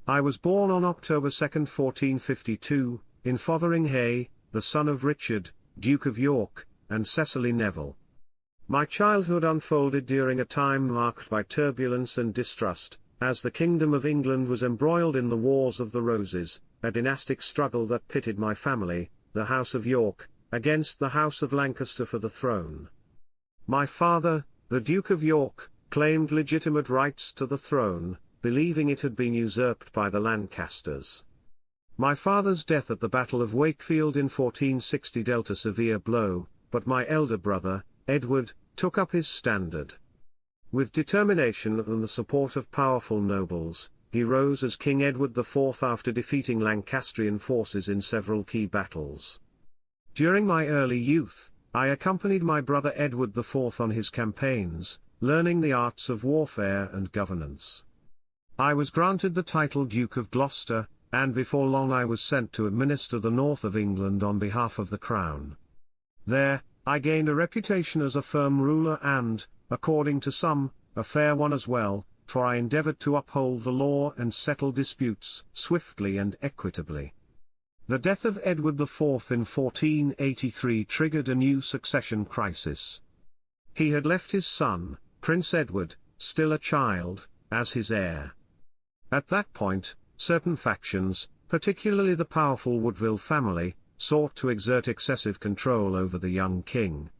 I was born on October 2, 1452, in Fotheringhay, the son of Richard, Duke of York, and Cecily Neville. My childhood unfolded during a time marked by turbulence and distrust, as the Kingdom of England was embroiled in the Wars of the Roses, a dynastic struggle that pitted my family, the House of York, against the House of Lancaster for the throne. My father, the Duke of York, claimed legitimate rights to the throne, believing it had been usurped by the Lancasters. My father's death at the Battle of Wakefield in 1460 dealt a severe blow, but my elder brother, Edward, took up his standard. With determination and the support of powerful nobles, he rose as King Edward IV after defeating Lancastrian forces in several key battles. During my early youth, I accompanied my brother Edward IV on his campaigns, learning the arts of warfare and governance. I was granted the title Duke of Gloucester, and before long I was sent to administer the north of England on behalf of the Crown. There, I gained a reputation as a firm ruler and, according to some, a fair one as well, for I endeavored to uphold the law and settle disputes swiftly and equitably. The death of Edward IV in 1483 triggered a new succession crisis. He had left his son, Prince Edward, still a child, as his heir. At that point, certain factions, particularly the powerful Woodville family, sought to exert excessive control over the young king.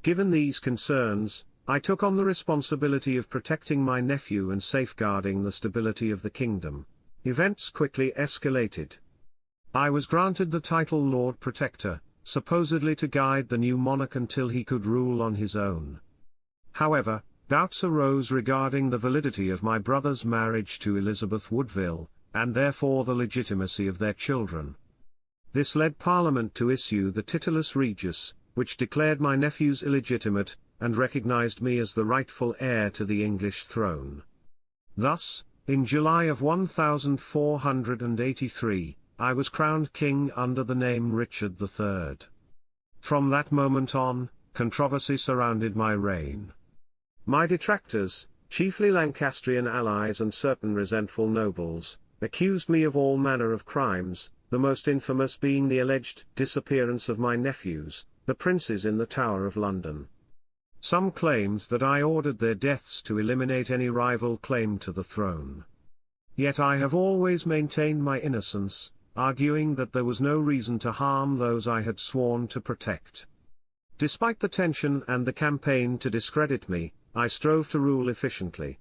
Given these concerns, I took on the responsibility of protecting my nephew and safeguarding the stability of the kingdom. Events quickly escalated. I was granted the title Lord Protector, supposedly to guide the new monarch until he could rule on his own. However, doubts arose regarding the validity of my brother's marriage to Elizabeth Woodville, and therefore the legitimacy of their children. This led Parliament to issue the Titulus Regius, which declared my nephews illegitimate, and recognized me as the rightful heir to the English throne. Thus, in July of 1483, I was crowned king under the name Richard III. From that moment on, controversy surrounded my reign. My detractors, chiefly Lancastrian allies and certain resentful nobles, accused me of all manner of crimes, the most infamous being the alleged disappearance of my nephews, the princes in the Tower of London. Some claimed that I ordered their deaths to eliminate any rival claim to the throne. Yet I have always maintained my innocence, arguing that there was no reason to harm those I had sworn to protect. Despite the tension and the campaign to discredit me, I strove to rule efficiently.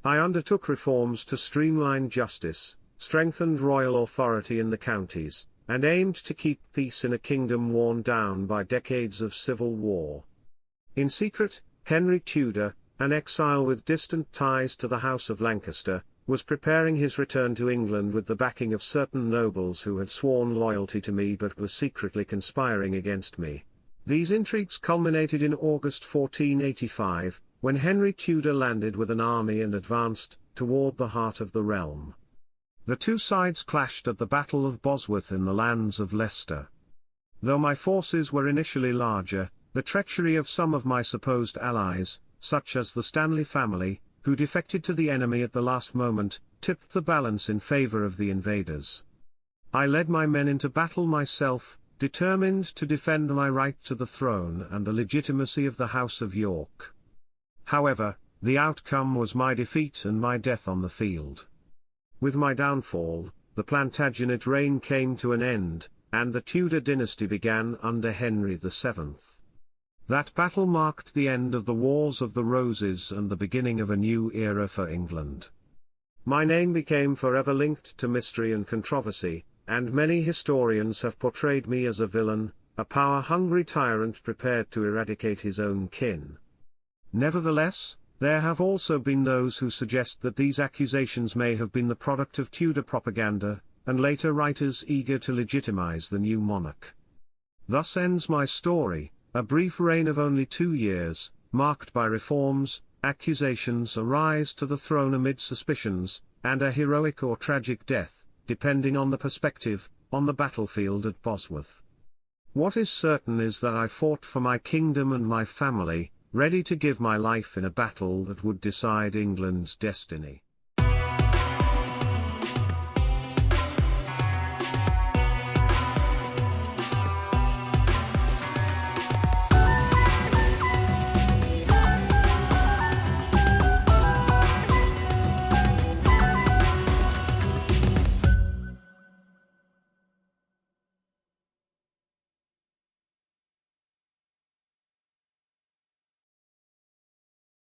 I undertook reforms to streamline justice, strengthened royal authority in the counties, and aimed to keep peace in a kingdom worn down by decades of civil war. In secret, Henry Tudor, an exile with distant ties to the House of Lancaster, was preparing his return to England with the backing of certain nobles who had sworn loyalty to me but were secretly conspiring against me. These intrigues culminated in August 1485, when Henry Tudor landed with an army and advanced toward the heart of the realm. The two sides clashed at the Battle of Bosworth in the lands of Leicester. Though my forces were initially larger, the treachery of some of my supposed allies, such as the Stanley family, who defected to the enemy at the last moment, tipped the balance in favor of the invaders. I led my men into battle myself, determined to defend my right to the throne and the legitimacy of the House of York. However, the outcome was my defeat and my death on the field. With my downfall, the Plantagenet reign came to an end, and the Tudor dynasty began under Henry VII. That battle marked the end of the Wars of the Roses and the beginning of a new era for England. My name became forever linked to mystery and controversy, and many historians have portrayed me as a villain, a power-hungry tyrant prepared to eradicate his own kin. Nevertheless, there have also been those who suggest that these accusations may have been the product of Tudor propaganda, and later writers eager to legitimize the new monarch. Thus ends my story, a brief reign of only 2 years, marked by reforms, accusations, a rise to the throne amid suspicions, and a heroic or tragic death, depending on the perspective, on the battlefield at Bosworth. What is certain is that I fought for my kingdom and my family, ready to give my life in a battle that would decide England's destiny.